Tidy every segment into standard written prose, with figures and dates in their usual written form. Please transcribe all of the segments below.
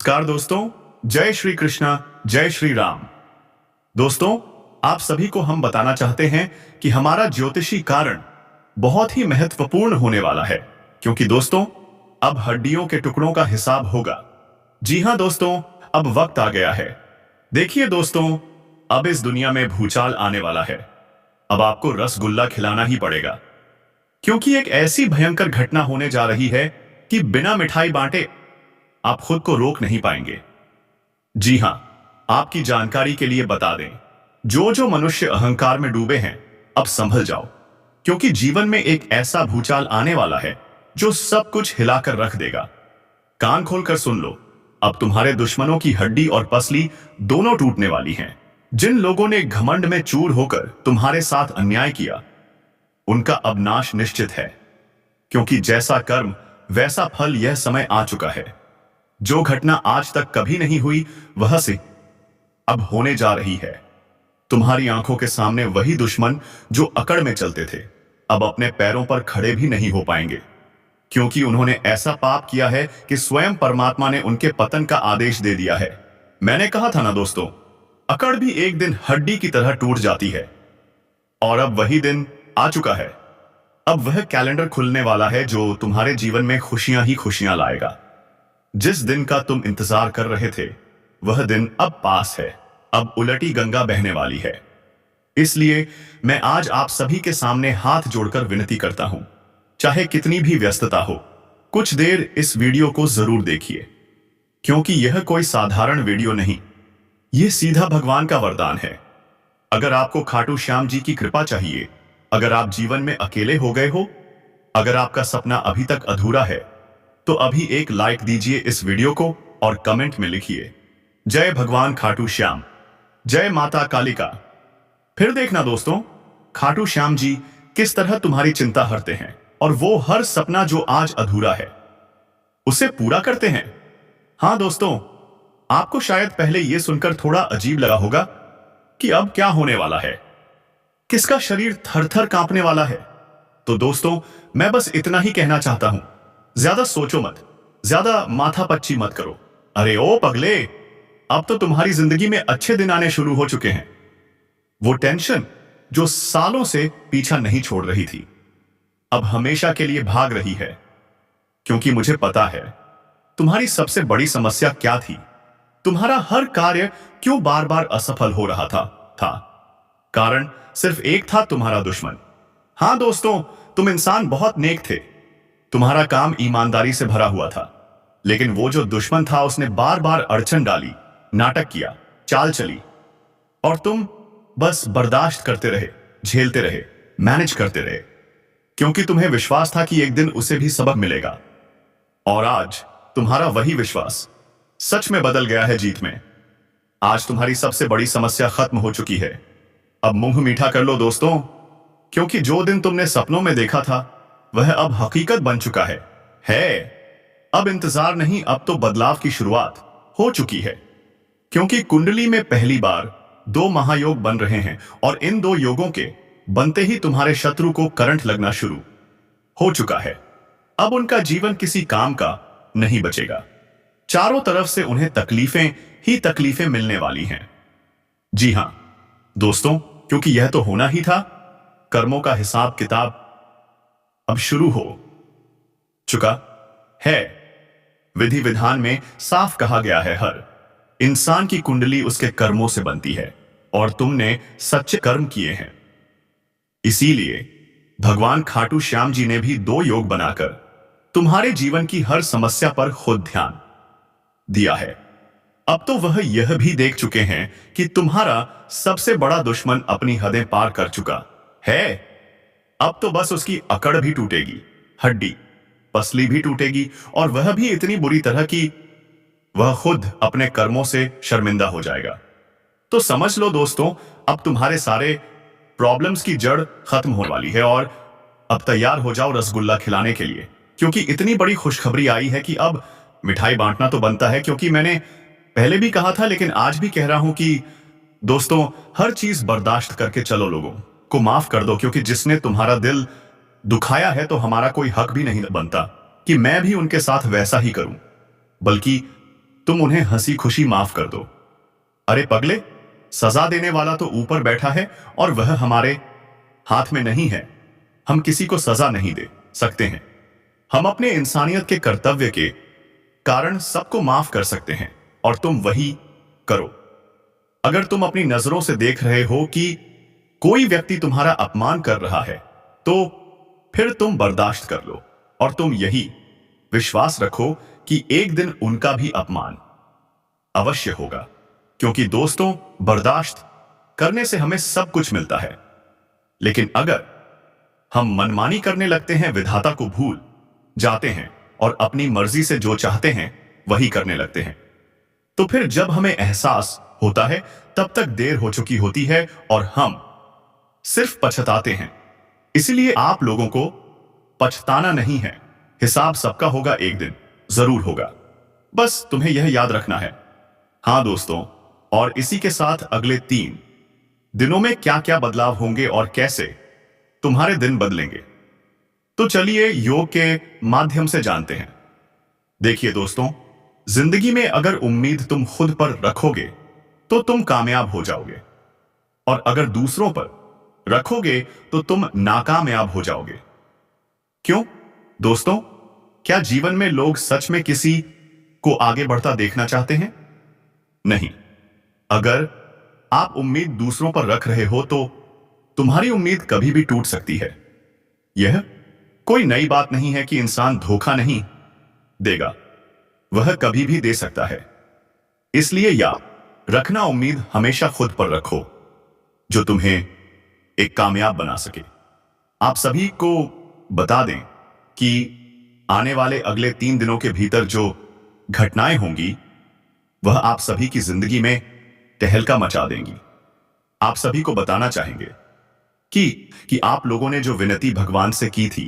नमस्कार दोस्तों। जय श्री कृष्णा, जय श्री राम। दोस्तों, आप सभी को हम बताना चाहते हैं कि हमारा ज्योतिषी कारण बहुत ही महत्वपूर्ण होने वाला है, क्योंकि दोस्तों अब हड्डियों के टुकड़ों का हिसाब होगा। जी हां दोस्तों, अब वक्त आ गया है। देखिए दोस्तों, अब इस दुनिया में भूचाल आने वाला है। अब आपको रसगुल्ला खिलाना ही पड़ेगा, क्योंकि एक ऐसी भयंकर घटना होने जा रही है कि बिना मिठाई बांटे आप खुद को रोक नहीं पाएंगे। जी हां, आपकी जानकारी के लिए बता दें, जो जो मनुष्य अहंकार में डूबे हैं, अब संभल जाओ, क्योंकि जीवन में एक ऐसा भूचाल आने वाला है जो सब कुछ हिलाकर रख देगा। कान खोलकर सुन लो, अब तुम्हारे दुश्मनों की हड्डी और पसली दोनों टूटने वाली हैं। जिन लोगों ने घमंड में चूर होकर तुम्हारे साथ अन्याय किया, उनका अब नाश निश्चित है, क्योंकि जैसा कर्म वैसा फल यह समय आ चुका है। जो घटना आज तक कभी नहीं हुई, वह से अब होने जा रही है। तुम्हारी आंखों के सामने वही दुश्मन जो अकड़ में चलते थे, अब अपने पैरों पर खड़े भी नहीं हो पाएंगे, क्योंकि उन्होंने ऐसा पाप किया है कि स्वयं परमात्मा ने उनके पतन का आदेश दे दिया है। मैंने कहा था ना दोस्तों, अकड़ भी एक दिन हड्डी की तरह टूट जाती है, और अब वही दिन आ चुका है। अब वह कैलेंडर खुलने वाला है जो तुम्हारे जीवन में खुशियां ही खुशियां लाएगा। जिस दिन का तुम इंतजार कर रहे थे, वह दिन अब पास है। अब उलटी गंगा बहने वाली है। इसलिए मैं आज आप सभी के सामने हाथ जोड़कर विनती करता हूं, चाहे कितनी भी व्यस्तता हो, कुछ देर इस वीडियो को जरूर देखिए, क्योंकि यह कोई साधारण वीडियो नहीं, यह सीधा भगवान का वरदान है। अगर आपको खाटू श्याम जी की कृपा चाहिए, अगर आप जीवन में अकेले हो गए हो, अगर आपका सपना अभी तक अधूरा है, तो अभी एक लाइक दीजिए इस वीडियो को और कमेंट में लिखिए, जय भगवान खाटू श्याम, जय माता कालिका। फिर देखना दोस्तों, खाटू श्याम जी किस तरह तुम्हारी चिंता हरते हैं और वो हर सपना जो आज अधूरा है, उसे पूरा करते हैं। हां दोस्तों, आपको शायद पहले यह सुनकर थोड़ा अजीब लगा होगा कि अब क्या होने वाला है, किसका शरीर थर थर कांपने वाला है। तो दोस्तों, मैं बस इतना ही कहना चाहता हूं, ज्यादा सोचो मत, ज्यादा माथा पच्ची मत करो। अरे ओ पगले, अब तो तुम्हारी जिंदगी में अच्छे दिन आने शुरू हो चुके हैं। वो टेंशन जो सालों से पीछा नहीं छोड़ रही थी, अब हमेशा के लिए भाग रही है, क्योंकि मुझे पता है तुम्हारी सबसे बड़ी समस्या क्या थी। तुम्हारा हर कार्य क्यों बार बार असफल हो रहा था। कारण सिर्फ एक था, तुम्हारा दुश्मन। हां दोस्तों, तुम इंसान बहुत नेक थे, तुम्हारा काम ईमानदारी से भरा हुआ था, लेकिन वो जो दुश्मन था उसने बार बार अड़चन डाली, नाटक किया, चाल चली, और तुम बस बर्दाश्त करते रहे, झेलते रहे, मैनेज करते रहे, क्योंकि तुम्हें विश्वास था कि एक दिन उसे भी सबक मिलेगा। और आज तुम्हारा वही विश्वास सच में बदल गया है जीत में। आज तुम्हारी सबसे बड़ी समस्या खत्म हो चुकी है। अब मुंह मीठा कर लो दोस्तों, क्योंकि जो दिन तुमने सपनों में देखा था, वह अब हकीकत बन चुका है। अब इंतजार नहीं, अब तो बदलाव की शुरुआत हो चुकी है, क्योंकि कुंडली में पहली बार दो महायोग बन रहे हैं, और इन दो योगों के बनते ही तुम्हारे शत्रु को करंट लगना शुरू हो चुका है। अब उनका जीवन किसी काम का नहीं बचेगा। चारों तरफ से उन्हें तकलीफें ही तकलीफें मिलने वाली हैं। जी हां दोस्तों, क्योंकि यह तो होना ही था। कर्मों का हिसाब किताब अब शुरू हो चुका है। विधि विधान में साफ कहा गया है, हर इंसान की कुंडली उसके कर्मों से बनती है, और तुमने सच्चे कर्म किए हैं। इसीलिए भगवान खाटू श्याम जी ने भी दो योग बनाकर तुम्हारे जीवन की हर समस्या पर खुद ध्यान दिया है। अब तो वह यह भी देख चुके हैं कि तुम्हारा सबसे बड़ा दुश्मन अपनी हदें पार कर चुका है। अब तो बस उसकी अकड़ भी टूटेगी, हड्डी पसली भी टूटेगी, और वह भी इतनी बुरी तरह कि वह खुद अपने कर्मों से शर्मिंदा हो जाएगा। तो समझ लो दोस्तों, अब तुम्हारे सारे प्रॉब्लम्स की जड़ खत्म होने वाली है, और अब तैयार हो जाओ रसगुल्ला खिलाने के लिए, क्योंकि इतनी बड़ी खुशखबरी आई है कि अब मिठाई बांटना तो बनता है। क्योंकि मैंने पहले भी कहा था, लेकिन आज भी कह रहा हूं कि दोस्तों, हर चीज बर्दाश्त करके चलो, लोगों को माफ कर दो, क्योंकि जिसने तुम्हारा दिल दुखाया है तो हमारा कोई हक भी नहीं बनता कि मैं भी उनके साथ वैसा ही करूं। बल्कि तुम उन्हें हंसी खुशी माफ कर दो। अरे पगले, सजा देने वाला तो ऊपर बैठा है और वह हमारे हाथ में नहीं है। हम किसी को सजा नहीं दे सकते हैं। हम अपने इंसानियत के कर्तव्य के कारण सबको माफ कर सकते हैं और तुम वही करो। अगर तुम अपनी नजरों से देख रहे हो कि कोई व्यक्ति तुम्हारा अपमान कर रहा है, तो फिर तुम बर्दाश्त कर लो और तुम यही विश्वास रखो कि एक दिन उनका भी अपमान अवश्य होगा। क्योंकि दोस्तों, बर्दाश्त करने से हमें सब कुछ मिलता है, लेकिन अगर हम मनमानी करने लगते हैं, विधाता को भूल जाते हैं और अपनी मर्जी से जो चाहते हैं वही करने लगते हैं, तो फिर जब हमें एहसास होता है तब तक देर हो चुकी होती है और हम सिर्फ पछताते हैं। इसलिए आप लोगों को पछताना नहीं है। हिसाब सबका होगा, एक दिन जरूर होगा। बस तुम्हें यह याद रखना है। हाँ दोस्तों, और इसी के साथ अगले 3 दिनों में क्या क्या बदलाव होंगे और कैसे तुम्हारे दिन बदलेंगे, तो चलिए योग के माध्यम से जानते हैं। देखिए दोस्तों, जिंदगी में अगर उम्मीद तुम खुद पर रखोगे तो तुम कामयाब हो जाओगे, और अगर दूसरों पर रखोगे तो तुम नाकामयाब हो जाओगे। क्यों दोस्तों? क्या जीवन में लोग सच में किसी को आगे बढ़ता देखना चाहते हैं? नहीं। अगर आप उम्मीद दूसरों पर रख रहे हो तो तुम्हारी उम्मीद कभी भी टूट सकती है। यह कोई नई बात नहीं है कि इंसान धोखा नहीं देगा, वह कभी भी दे सकता है। इसलिए याद रखना, उम्मीद हमेशा खुद पर रखो, जो तुम्हें एक कामयाब बना सके। आप सभी को बता दें कि आने वाले अगले 3 दिनों के भीतर जो घटनाएं होंगी वह आप सभी की जिंदगी में तहलका मचा देंगी। आप सभी को बताना चाहेंगे कि आप लोगों ने जो विनती भगवान से की थी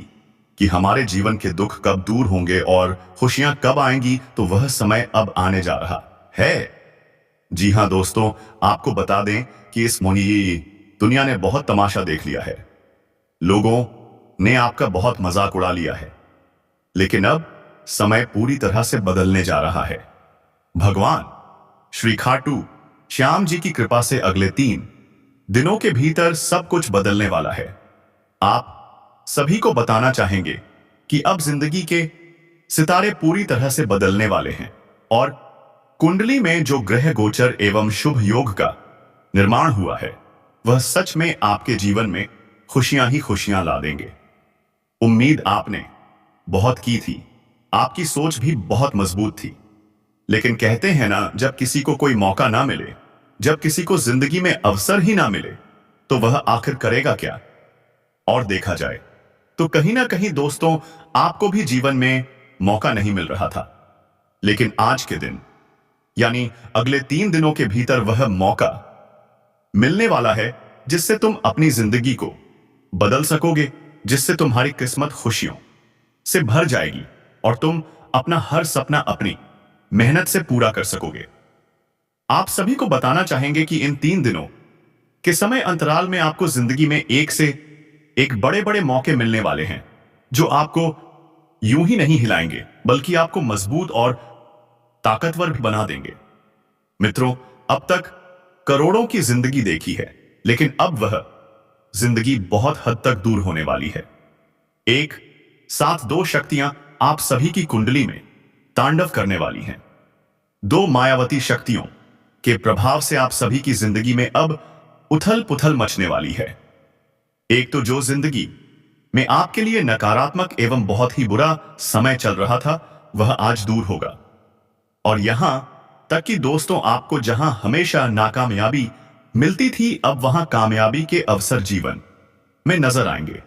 कि हमारे जीवन के दुख कब दूर होंगे और खुशियां कब आएंगी, तो वह समय अब आने जा रहा है। जी हां दोस्तों, आपको बता दें कि इस मोही दुनिया ने बहुत तमाशा देख लिया है। लोगों ने आपका बहुत मजाक उड़ा लिया है, लेकिन अब समय पूरी तरह से बदलने जा रहा है। भगवान श्री खाटू श्याम जी की कृपा से अगले 3 दिनों के भीतर सब कुछ बदलने वाला है। आप सभी को बताना चाहेंगे कि अब जिंदगी के सितारे पूरी तरह से बदलने वाले हैं और कुंडली में जो ग्रह गोचर एवं शुभ योग का निर्माण हुआ है वह सच में आपके जीवन में खुशियां ही खुशियां ला देंगे। उम्मीद आपने बहुत की थी, आपकी सोच भी बहुत मजबूत थी, लेकिन कहते हैं ना, जब किसी को कोई मौका ना मिले, जब किसी को जिंदगी में अवसर ही ना मिले, तो वह आखिर करेगा क्या? और देखा जाए तो कहीं ना कहीं दोस्तों, आपको भी जीवन में मौका नहीं मिल रहा था, लेकिन आज के दिन यानी अगले 3 दिनों के भीतर वह मौका मिलने वाला है जिससे तुम अपनी जिंदगी को बदल सकोगे, जिससे तुम्हारी किस्मत खुशियों से भर जाएगी और तुम अपना हर सपना अपनी मेहनत से पूरा कर सकोगे। आप सभी को बताना चाहेंगे कि इन 3 दिनों के समय अंतराल में आपको जिंदगी में एक से एक बड़े बड़े मौके मिलने वाले हैं, जो आपको यूं ही नहीं हिलाएंगे बल्कि आपको मजबूत और ताकतवर भी बना देंगे। मित्रों, अब तक करोड़ों की जिंदगी देखी है, लेकिन अब वह जिंदगी बहुत हद तक दूर होने वाली है। एक साथ 2 शक्तियां आप सभी की कुंडली में तांडव करने वाली हैं। 2 मायावती शक्तियों के प्रभाव से आप सभी की जिंदगी में अब उथल पुथल मचने वाली है। एक तो जो जिंदगी में आपके लिए नकारात्मक एवं बहुत ही बुरा समय चल रहा था, वह आज दूर होगा, और यहां तक कि दोस्तों, आपको जहां हमेशा नाकामयाबी मिलती थी, अब वहां कामयाबी के अवसर जीवन में नजर आएंगे।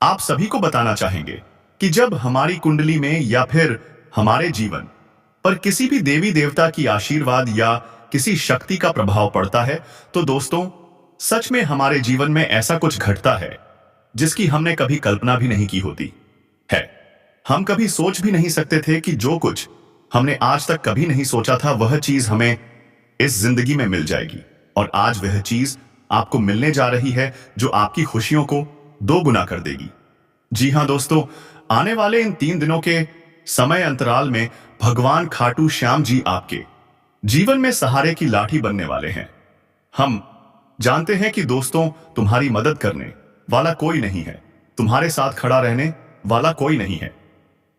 आप सभी को बताना चाहेंगे कि जब हमारी कुंडली में या फिर हमारे जीवन पर किसी भी देवी देवता की आशीर्वाद या किसी शक्ति का प्रभाव पड़ता है, तो दोस्तों, सच में हमारे जीवन में ऐसा कुछ घटता है जिसकी हमने कभी कल्पना भी नहीं की होती है। हम कभी सोच भी नहीं सकते थे कि जो कुछ हमने आज तक कभी नहीं सोचा था, वह चीज हमें इस जिंदगी में मिल जाएगी, और आज वह चीज आपको मिलने जा रही है जो आपकी खुशियों को 2 गुना कर देगी। जी हां दोस्तों, आने वाले इन 3 दिनों के समय अंतराल में भगवान खाटू श्याम जी आपके जीवन में सहारे की लाठी बनने वाले हैं। हम जानते हैं कि दोस्तों, तुम्हारी मदद करने वाला कोई नहीं है, तुम्हारे साथ खड़ा रहने वाला कोई नहीं है।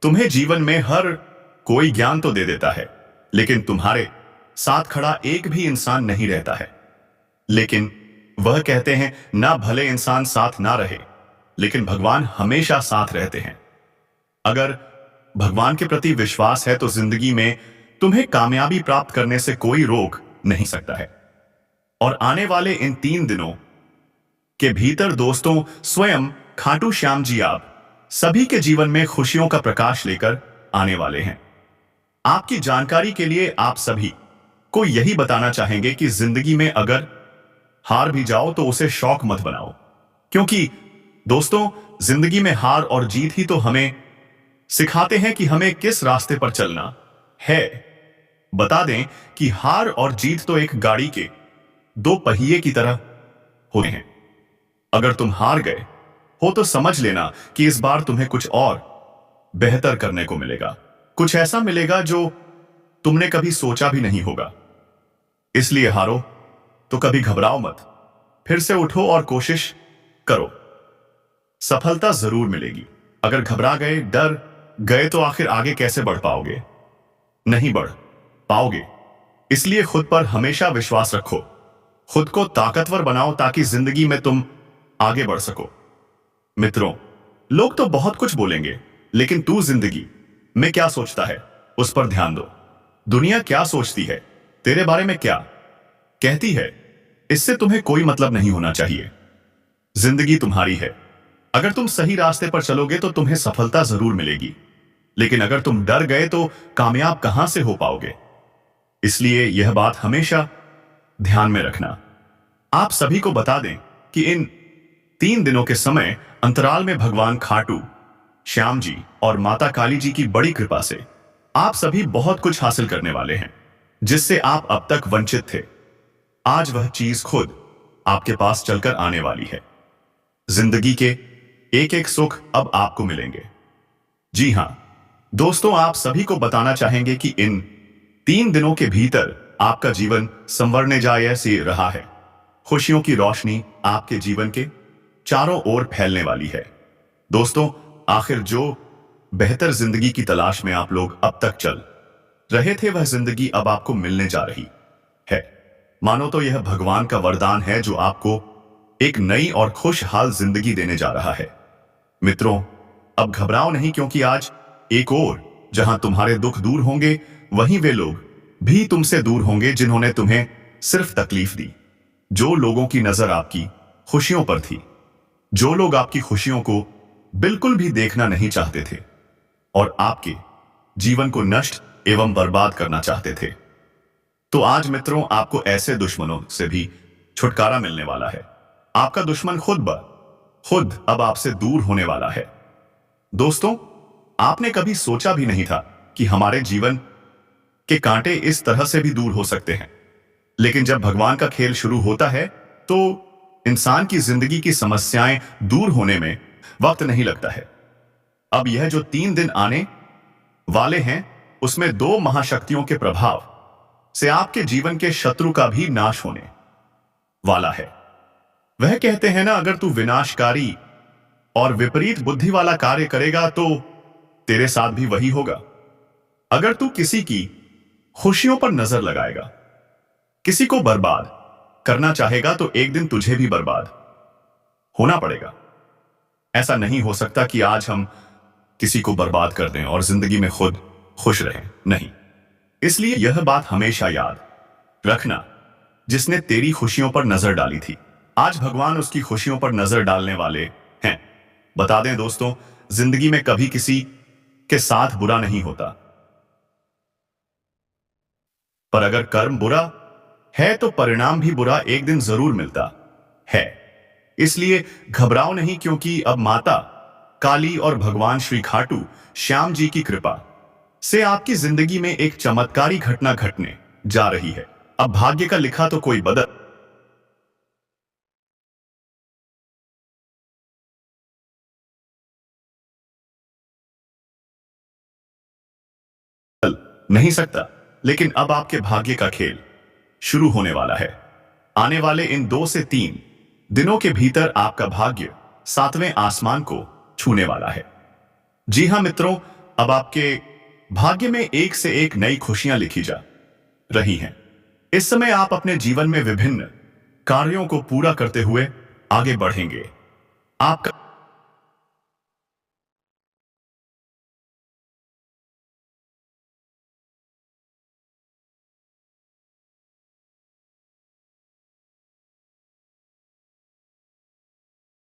तुम्हें जीवन में हर कोई ज्ञान तो दे देता है, लेकिन तुम्हारे साथ खड़ा एक भी इंसान नहीं रहता है। लेकिन वह कहते हैं ना, भले इंसान साथ ना रहे, लेकिन भगवान हमेशा साथ रहते हैं। अगर भगवान के प्रति विश्वास है तो जिंदगी में तुम्हें कामयाबी प्राप्त करने से कोई रोक नहीं सकता है। और आने वाले इन 3 दिनों के भीतर दोस्तों, स्वयं खाटू श्याम जी आप सभी के जीवन में खुशियों का प्रकाश लेकर आने वाले हैं। आपकी जानकारी के लिए आप सभी को यही बताना चाहेंगे कि जिंदगी में अगर हार भी जाओ तो उसे शौक मत बनाओ, क्योंकि दोस्तों, जिंदगी में हार और जीत ही तो हमें सिखाते हैं कि हमें किस रास्ते पर चलना है। बता दें कि हार और जीत तो एक गाड़ी के 2 पहिए की तरह होते हैं। अगर तुम हार गए हो तो समझ लेना कि इस बार तुम्हें कुछ और बेहतर करने को मिलेगा, कुछ ऐसा मिलेगा जो तुमने कभी सोचा भी नहीं होगा। इसलिए हारो तो कभी घबराओ मत, फिर से उठो और कोशिश करो, सफलता जरूर मिलेगी। अगर घबरा गए, डर गए तो आखिर आगे कैसे बढ़ पाओगे? नहीं बढ़ पाओगे। इसलिए खुद पर हमेशा विश्वास रखो, खुद को ताकतवर बनाओ ताकि जिंदगी में तुम आगे बढ़ सको। मित्रों, लोग तो बहुत कुछ बोलेंगे, लेकिन तू जिंदगी में क्या सोचता है उस पर ध्यान दो। दुनिया क्या सोचती है, तेरे बारे में क्या कहती है, इससे तुम्हें कोई मतलब नहीं होना चाहिए। जिंदगी तुम्हारी है। अगर तुम सही रास्ते पर चलोगे तो तुम्हें सफलता जरूर मिलेगी, लेकिन अगर तुम डर गए तो कामयाब कहां से हो पाओगे? इसलिए यह बात हमेशा ध्यान में रखना। आप सभी को बता दें कि इन 3 दिनों के समय अंतराल में भगवान खाटू श्याम जी और माता काली जी की बड़ी कृपा से आप सभी बहुत कुछ हासिल करने वाले हैं, जिससे आप अब तक वंचित थे। आज वह चीज खुद आपके पास चलकर आने वाली है। जिंदगी के एक एक सुख अब आपको मिलेंगे। जी हां दोस्तों, आप सभी को बताना चाहेंगे कि इन 3 दिनों के भीतर आपका जीवन संवरने जाए से रहा है। खुशियों की रोशनी आपके जीवन के चारों ओर फैलने वाली है। दोस्तों, आखिर जो बेहतर जिंदगी की तलाश में आप लोग अब तक चल रहे थे, वह जिंदगी अब आपको मिलने जा रही है। मानो तो यह भगवान का वरदान है जो आपको एक नई और खुशहाल जिंदगी देने जा रहा है। मित्रों, अब घबराओ नहीं, क्योंकि आज एक और जहां तुम्हारे दुख दूर होंगे, वहीं वे लोग भी तुमसे दूर होंगे जिन्होंने तुम्हें सिर्फ तकलीफ दी। जो लोगों की नजर आपकी खुशियों पर थी, जो लोग आपकी खुशियों को बिल्कुल भी देखना नहीं चाहते थे और आपके जीवन को नष्ट एवं बर्बाद करना चाहते थे, तो आज मित्रों, आपको ऐसे दुश्मनों से भी छुटकारा मिलने वाला है। आपका दुश्मन खुद अब आपसे दूर होने वाला है। दोस्तों, आपने कभी सोचा भी नहीं था कि हमारे जीवन के कांटे इस तरह से भी दूर हो सकते हैं, लेकिन जब भगवान का खेल शुरू होता है तो इंसान की जिंदगी की समस्याएं दूर होने में वक्त नहीं लगता है। अब यह जो 3 दिन आने वाले हैं, उसमें 2 महाशक्तियों के प्रभाव से आपके जीवन के शत्रु का भी नाश होने वाला है। वह कहते हैं ना, अगर तू विनाशकारी और विपरीत बुद्धि वाला कार्य करेगा तो तेरे साथ भी वही होगा। अगर तू किसी की खुशियों पर नजर लगाएगा, किसी को बर्बाद करना चाहेगा, तो एक दिन तुझे भी बर्बाद होना पड़ेगा। ऐसा नहीं हो सकता कि आज हम किसी को बर्बाद कर दें और जिंदगी में खुद खुश रहें। नहीं। इसलिए यह बात हमेशा याद रखना, जिसने तेरी खुशियों पर नजर डाली थी, आज भगवान उसकी खुशियों पर नजर डालने वाले हैं। बता दें दोस्तों, जिंदगी में कभी किसी के साथ बुरा नहीं होता, पर अगर कर्म बुरा है तो परिणाम भी बुरा एक दिन जरूर मिलता है। इसलिए घबराओ नहीं, क्योंकि अब माता काली और भगवान श्री खाटू श्याम जी की कृपा से आपकी जिंदगी में एक चमत्कारी घटना घटने जा रही है। अब भाग्य का लिखा तो कोई बदल नहीं सकता, लेकिन अब आपके भाग्य का खेल शुरू होने वाला है। आने वाले इन 2 से 3 दिनों के भीतर आपका भाग्य 7वें आसमान को छूने वाला है। जी हां मित्रों, अब आपके भाग्य में एक से एक नई खुशियां लिखी जा रही हैं। इस समय आप अपने जीवन में विभिन्न कार्यों को पूरा करते हुए आगे बढ़ेंगे। आपका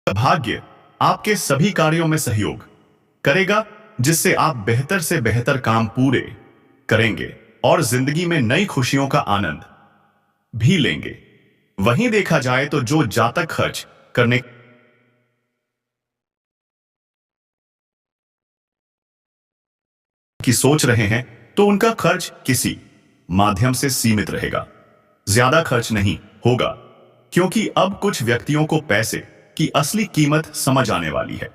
भाग्य आपके सभी कार्यों में सहयोग करेगा, जिससे आप बेहतर से बेहतर काम पूरे करेंगे और जिंदगी में नई खुशियों का आनंद भी लेंगे। वहीं देखा जाए तो जो जातक खर्च करने की सोच रहे हैं, तो उनका खर्च किसी माध्यम से सीमित रहेगा, ज्यादा खर्च नहीं होगा, क्योंकि अब कुछ व्यक्तियों को पैसे की असली कीमत समझ आने वाली है।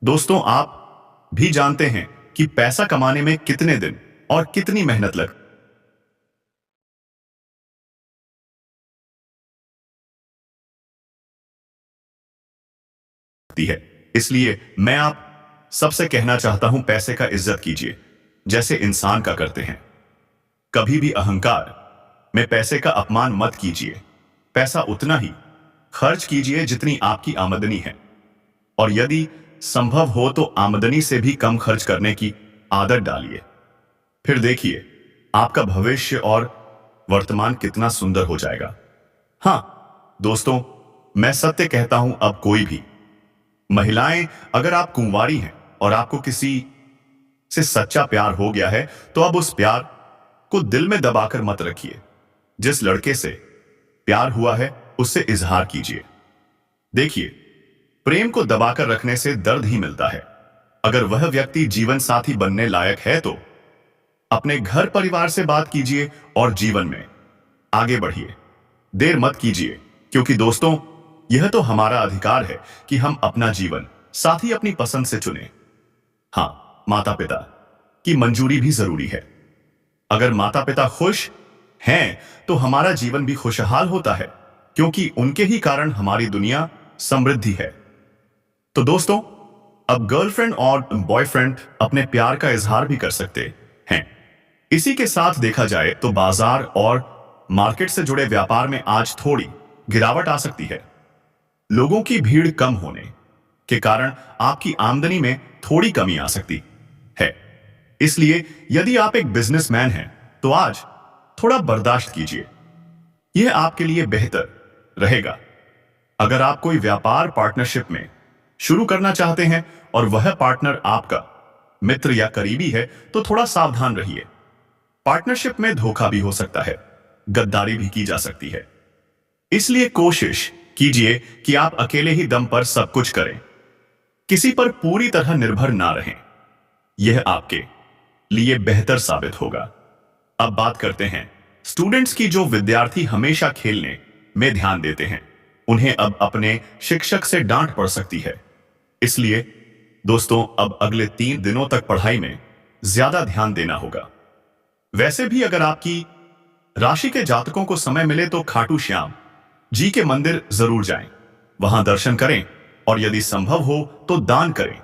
दोस्तों, आप भी जानते हैं कि पैसा कमाने में कितने दिन और कितनी मेहनत लगती है। इसलिए मैं आप सबसे कहना चाहता हूं, पैसे का इज्जत कीजिए जैसे इंसान का करते हैं। कभी भी अहंकार में पैसे का अपमान मत कीजिए। पैसा उतना ही खर्च कीजिए जितनी आपकी आमदनी है, और यदि संभव हो तो आमदनी से भी कम खर्च करने की आदत डालिए। फिर देखिए आपका भविष्य और वर्तमान कितना सुंदर हो जाएगा। हां दोस्तों, मैं सत्य कहता हूं, अब कोई भी महिलाएं, अगर आप कुंवारी हैं और आपको किसी से सच्चा प्यार हो गया है, तो अब उस प्यार को दिल में दबाकर मत रखिए। जिस लड़के से प्यार हुआ है उससे इजहार कीजिए। देखिए, प्रेम को दबाकर रखने से दर्द ही मिलता है। अगर वह व्यक्ति जीवन साथी बनने लायक है तो अपने घर परिवार से बात कीजिए और जीवन में आगे बढ़िए। देर मत कीजिए, क्योंकि दोस्तों, यह तो हमारा अधिकार है कि हम अपना जीवन साथी अपनी पसंद से चुने। हां, माता पिता की मंजूरी भी जरूरी है। अगर माता पिता खुश हैं तो हमारा जीवन भी खुशहाल होता है, क्योंकि उनके ही कारण हमारी दुनिया समृद्धि है। तो दोस्तों, अब गर्लफ्रेंड और बॉयफ्रेंड अपने प्यार का इजहार भी कर सकते हैं। इसी के साथ देखा जाए तो बाजार और मार्केट से जुड़े व्यापार में आज थोड़ी गिरावट आ सकती है। लोगों की भीड़ कम होने के कारण आपकी आमदनी में थोड़ी कमी आ सकती है। इसलिए यदि आप एक बिजनेसमैन हैं तो आज थोड़ा बर्दाश्त कीजिए, यह आपके लिए बेहतर रहेगा। अगर आप कोई व्यापार पार्टनरशिप में शुरू करना चाहते हैं और वह पार्टनर आपका मित्र या करीबी है, तो थोड़ा सावधान रहिए। पार्टनरशिप में धोखा भी हो सकता है, गद्दारी भी की जा सकती है। इसलिए कोशिश कीजिए कि आप अकेले ही दम पर सब कुछ करें, किसी पर पूरी तरह निर्भर ना रहें। यह आपके लिए बेहतर साबित होगा। अब बात करते हैं स्टूडेंट्स की। जो विद्यार्थी हमेशा खेलने में ध्यान देते हैं, उन्हें अब अपने शिक्षक से डांट पड़ सकती है। इसलिए दोस्तों, अब अगले 3 दिनों तक पढ़ाई में ज्यादा ध्यान देना होगा। वैसे भी अगर आपकी राशि के जातकों को समय मिले तो खाटू श्याम जी के मंदिर जरूर जाएं, वहां दर्शन करें और यदि संभव हो तो दान करें,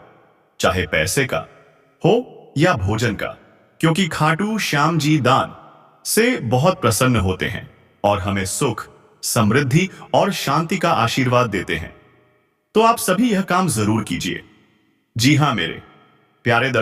चाहे पैसे का हो या भोजन का, क्योंकि खाटू श्याम जी दान से बहुत प्रसन्न होते हैं और हमें सुख, समृद्धि और शांति का आशीर्वाद देते हैं। तो आप सभी यह काम जरूर कीजिए। जी हां मेरे प्यारे